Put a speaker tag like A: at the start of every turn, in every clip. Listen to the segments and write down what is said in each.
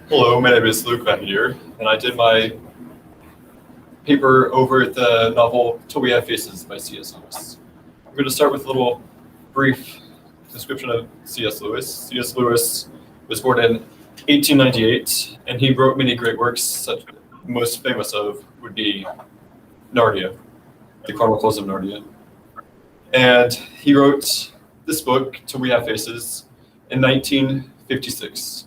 A: Hello, my name is McAnear, and I did my paper over the novel Till We Have Faces by C.S. Lewis. I'm going to start with a little brief description of C.S. Lewis. C.S. Lewis was born in 1898, and he wrote many great works, such the most famous of would be Narnia, the Chronicles of Narnia. And he wrote this book, Till We Have Faces, in 1956.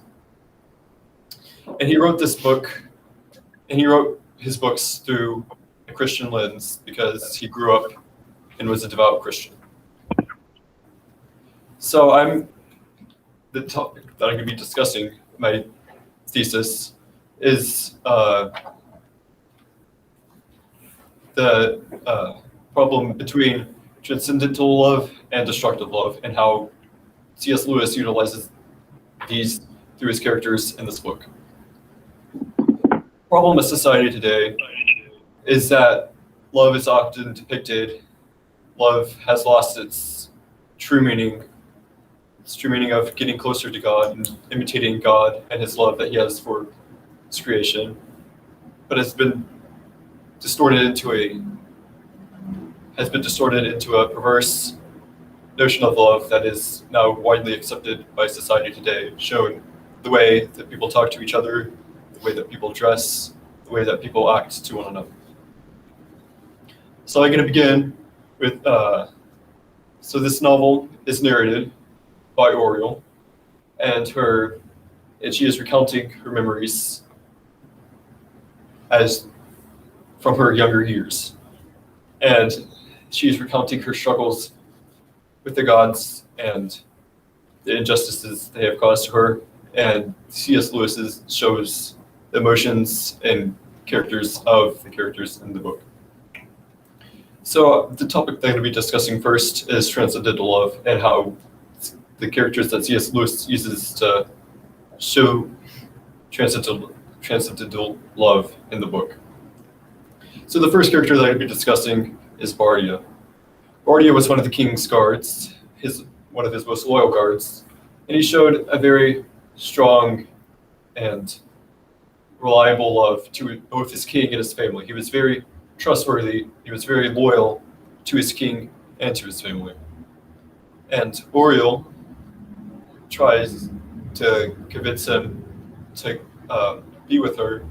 A: And he wrote this book, and he wrote his books through a Christian lens because he grew up and was a devout Christian. So the topic that I'm going to be discussing, my thesis, is the problem between transcendental love and destructive love, and how C.S. Lewis utilizes these through his characters in this book. The problem of society today is that love is often depicted, love has lost its true meaning of getting closer to God and imitating God and his love that he has for his creation, but has been distorted into a perverse notion of love that is now widely accepted by society today, shown the way that people talk to each other, the way that people dress, the way that people act to one another. So I'm going to begin with, so this novel is narrated by Oriole, and she is recounting her memories from her younger years. And she is recounting her struggles with the gods and the injustices they have caused to her. And C.S. Lewis shows the emotions and characters of the characters in the book. So the topic that I'm going to be discussing first is transcendental love, and how the characters that C.S. Lewis uses to show transcendental love in the book. So the first character that I'm going to be discussing is Bardia. Bardia was one of the king's guards, one of his most loyal guards, and he showed a very strong and reliable love to both his king and his family. He was very trustworthy, he was very loyal to his king and to his family. And Oriole tries to convince him to be with her,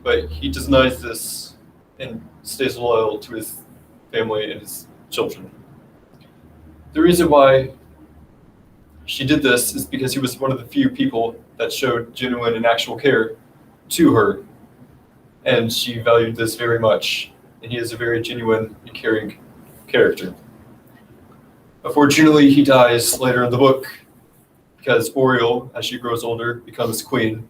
A: but he denies this and stays loyal to his family and his children. The reason why she did this is because he was one of the few people that showed genuine and actual care to her, and she valued this very much, and he is a very genuine and caring character. Unfortunately, he dies later in the book because Oriole, as she grows older, becomes queen,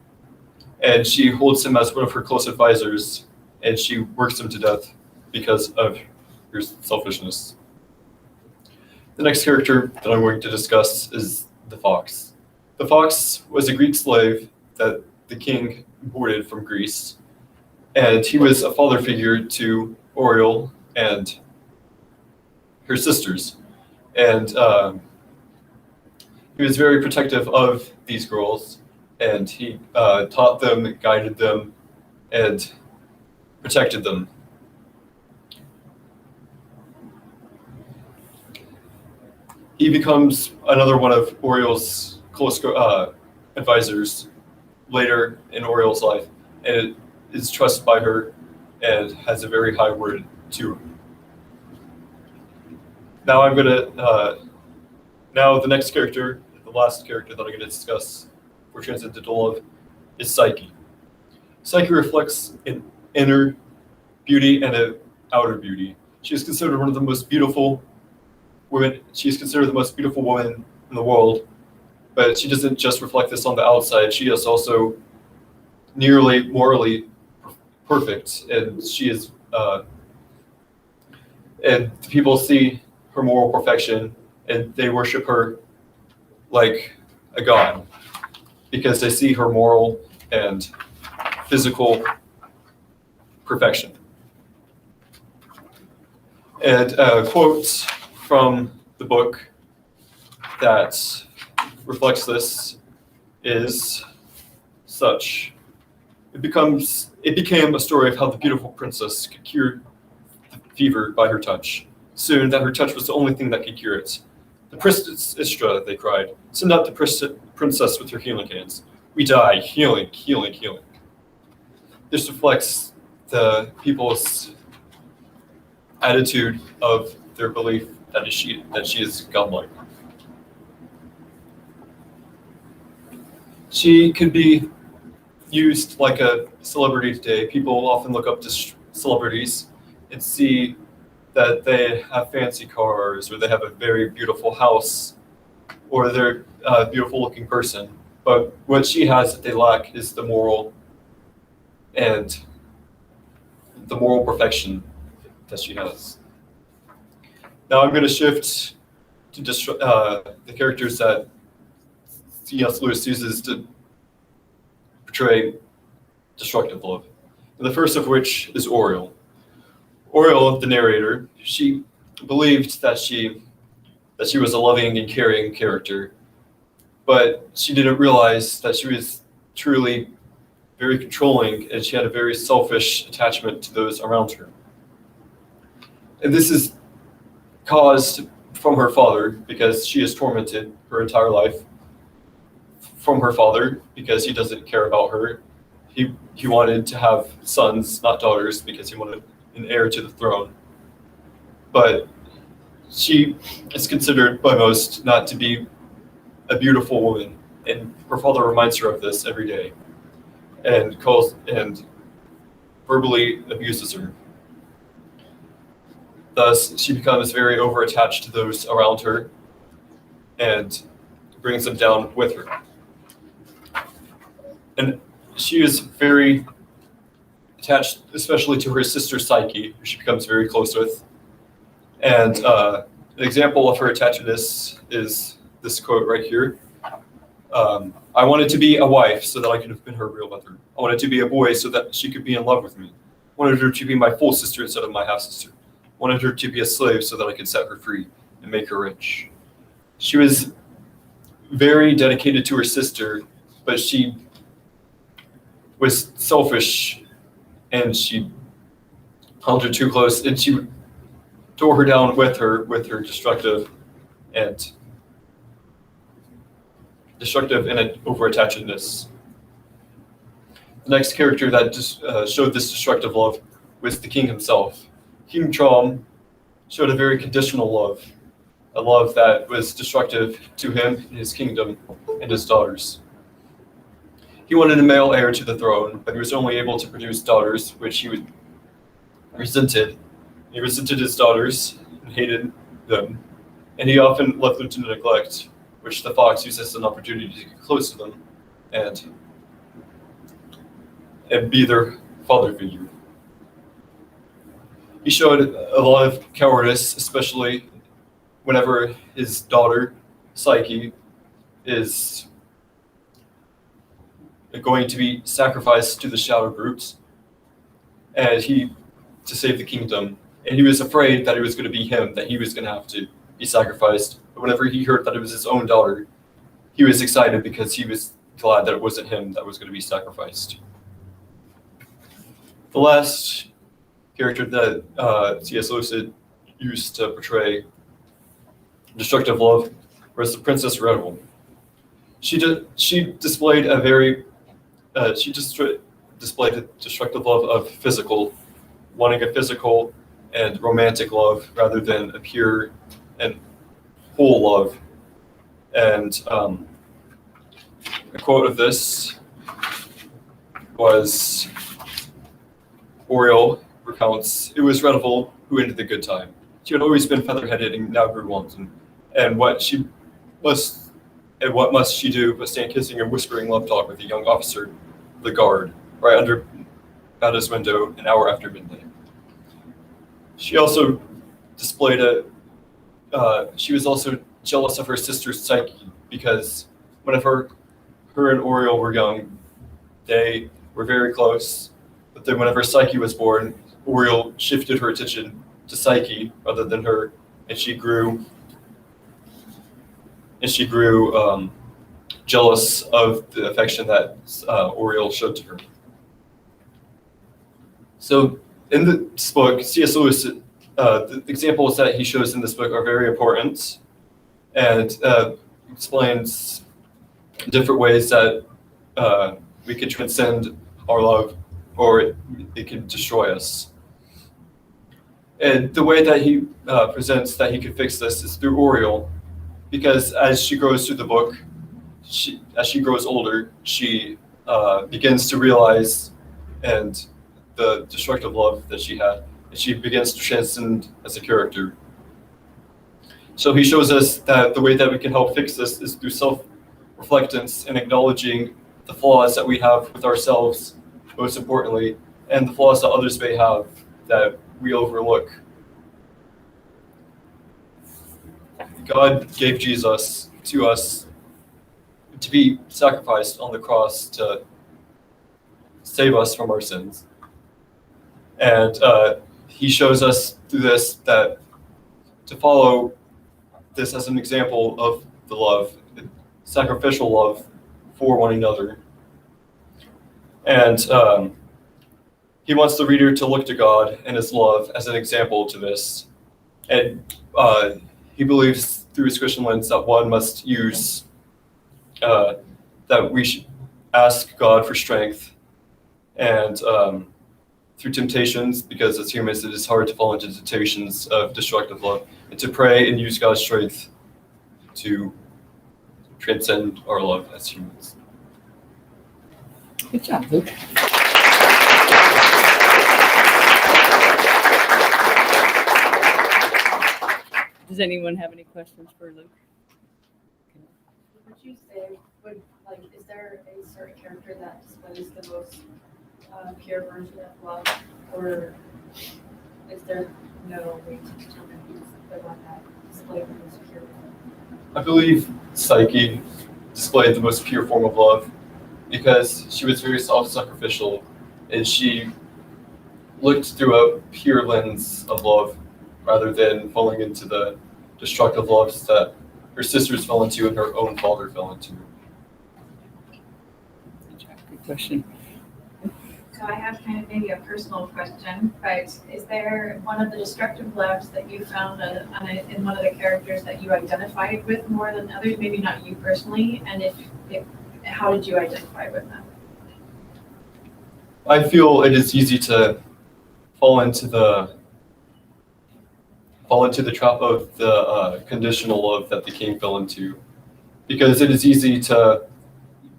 A: and she holds him as one of her close advisors, and she works him to death because of her selfishness. The next character that I'm going to discuss is the fox. The fox was a Greek slave that the king imported from Greece, and he was a father figure to Oriole and her sisters. And he was very protective of these girls, and he taught them, guided them, and protected them. He becomes another one of Oriole's close advisors later in Oriole's life, and is trusted by her and has a very high word to her. Now the next character, the last character that I'm going to discuss for transcendental love is Psyche. Psyche reflects an inner beauty and an outer beauty. She is considered one of the most beautiful women. She is considered the most beautiful woman in the world, but she doesn't just reflect this on the outside. She is also nearly morally perfect, and she is, and people see her moral perfection, and they worship her like a god because they see her moral and physical perfection. And a quote from the book that reflects this is such, it became a story of how the beautiful princess could cure the fever by her touch. Soon, that her touch was the only thing that could cure it. The Princess Istra, they cried, send out the princess with her healing hands. We die, healing, healing, healing. This reflects the people's attitude of their belief that she is godlike. She could be used like a celebrity today. People often look up to celebrities and see that they have fancy cars, or they have a very beautiful house, or they're a beautiful looking person. But what she has that they lack is the moral perfection that she has. Now I'm going to shift to the characters that C.S. Lewis uses to portray destructive love. And the first of which is Oriel. Oriel, the narrator, she believed that she was a loving and caring character, but she didn't realize that she was truly very controlling, and she had a very selfish attachment to those around her. And this is caused from her father, because she is tormented her entire life. From her father, because he doesn't care about her. He wanted to have sons, not daughters, because he wanted an heir to the throne. But she is considered by most not to be a beautiful woman, and her father reminds her of this every day, and verbally abuses her. Thus, she becomes very overattached to those around her and brings them down with her. And she is very attached, especially to her sister Psyche, who she becomes very close with. And an example of her attachedness is this quote right here. I wanted to be a wife so that I could have been her real mother. I wanted to be a boy so that she could be in love with me. I wanted her to be my full sister instead of my half sister. I wanted her to be a slave so that I could set her free and make her rich. She was very dedicated to her sister, but she was selfish, and she held her too close, and she tore her down with her destructive and over-attachedness. The next character that just showed this destructive love was the king himself. King Trom showed a very conditional love, a love that was destructive to him, his kingdom, and his daughters. He wanted a male heir to the throne, but he was only able to produce daughters, which he resented. He resented his daughters and hated them, and he often left them to neglect, which the fox used as an opportunity to get close to them and be their father figure. He showed a lot of cowardice, especially whenever his daughter, Psyche, is going to be sacrificed to the shadow groups, and to save the kingdom. And he was afraid that it was going to be him, that he was going to have to be sacrificed. But whenever he heard that it was his own daughter, he was excited because he was glad that it wasn't him that was going to be sacrificed. The last character that C.S. Lewis used to portray destructive love was the Princess Rebel. She displayed a destructive love of wanting a physical and romantic love rather than a pure and whole love. And a quote of this was Oriel recounts, "It was Revel who ended the good time. She had always been feather-headed and now grew wanton. And what must she do but stand kissing and whispering love talk with a young officer of the guard right under Bada's window an hour after midnight." She also displayed she was also jealous of her sister Psyche, because whenever her and Oriel were young, they were very close. But then whenever Psyche was born, Oriel shifted her attention to Psyche rather than her, and she grew jealous of the affection that Oriel showed to her. So in this book, C.S. Lewis, the examples that he shows in this book are very important, and explains different ways that we can transcend our love, or it can destroy us. And the way that he presents that he could fix this is through Oriel, because as she grows through the book, as she grows older, she begins to realize and the destructive love that she had, and she begins to transcend as a character. So he shows us that the way that we can help fix this is through self-reflectance and acknowledging the flaws that we have with ourselves, most importantly, and the flaws that others may have that we overlook. God gave Jesus to us to be sacrificed on the cross to save us from our sins. And he shows us through this that to follow this as an example of the love, sacrificial love for one another. And he wants the reader to look to God and his love as an example to this. And he believes through his Christian lens that one must use, that we should ask God for strength and through temptations, because as humans it is hard to fall into temptations of destructive love, and to pray and use God's strength to transcend our love as humans.
B: Good job, Luke. Does anyone have any questions for Luke?
C: Would you say, is there a certain character that displays the most pure version of love, or is there no way to determine who's the one that displayed the most pure love?
A: I believe Psyche displayed the most pure form of love because she was very self-sacrificial, and she looked through a pure lens of love rather than falling into the destructive loves that her sisters fell into and her own father fell into.
B: Good question.
C: So I have kind of maybe a personal question, but is there one of the destructive loves that you found in one of the characters that you identified with more than others? Maybe not you personally, and if how did you identify with them?
A: I feel it is easy to fall into the trap of the conditional love that the king fell into, because it is easy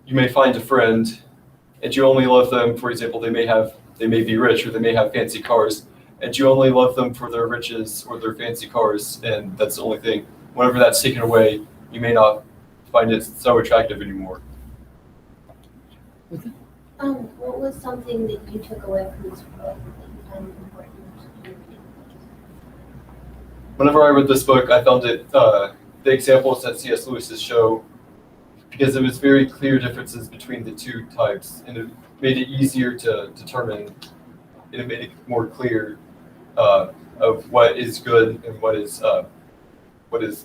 A: you may find a friend and you only love them, for example, they may be rich or they may have fancy cars, and you only love them for their riches or their fancy cars, and that's the only thing. Whenever that's taken away, you may not find it so attractive anymore.
D: What was something that you took away from this book that you found important?
A: Whenever I read this book, I found it the examples that C.S. Lewis show, because it was very clear differences between the two types, and it made it easier to determine, and it made it more clear of what is good and what is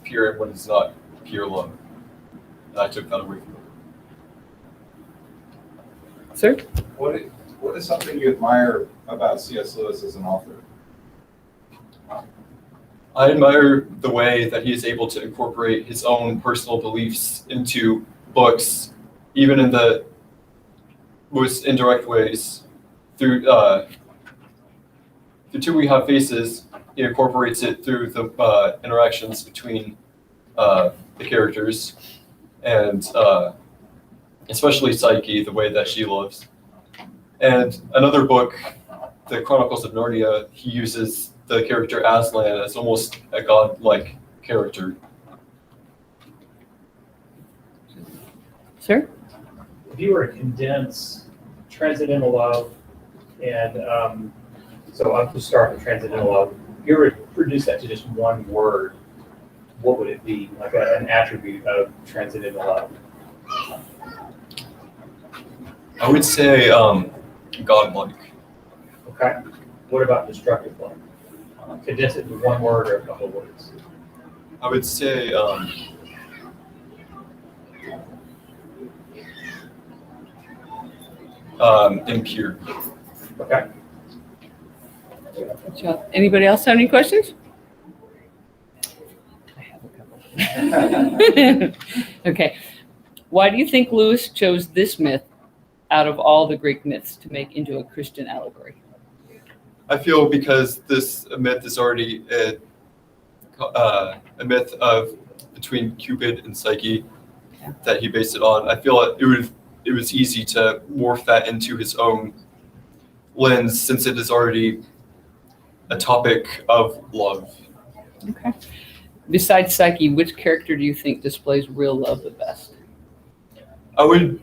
A: pure and what is not pure love. And I took that away from it.
B: Sir?
E: What is something you admire about C.S. Lewis as an author?
A: I admire the way that he is able to incorporate his own personal beliefs into books, even in the most indirect ways. Through Two We Have Faces, he incorporates it through the interactions between the characters, and especially Psyche, the way that she loves. And another book, The Chronicles of Narnia, he uses the character Aslan as almost a godlike character.
B: Sir?
F: If you were to condense transcendental love and so I'll just start with transcendental love. If you were to reduce that to just one word, what would it be? Like an attribute of transcendental love?
A: I would say godlike.
F: Okay. What about destructive love? Condense it to one word or a couple of words.
A: I would say impure.
F: Okay.
B: Good job. Anybody else have any questions? I have a couple. Okay. Why do you think Lewis chose this myth out of all the Greek myths to make into a Christian allegory?
A: I feel because this myth is already a myth of between Cupid and Psyche
B: Yeah.
A: that he based it on. I feel it was easy to morph that into his own lens since it is already a topic of love.
B: Okay. Besides Psyche, which character do you think displays real love the best?
A: I would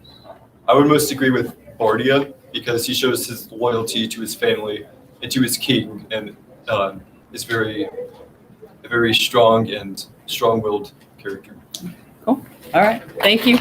A: most agree with Bardia because he shows his loyalty to his family and to his king, and is a very strong and strong-willed character.
B: Cool. All right. Thank you.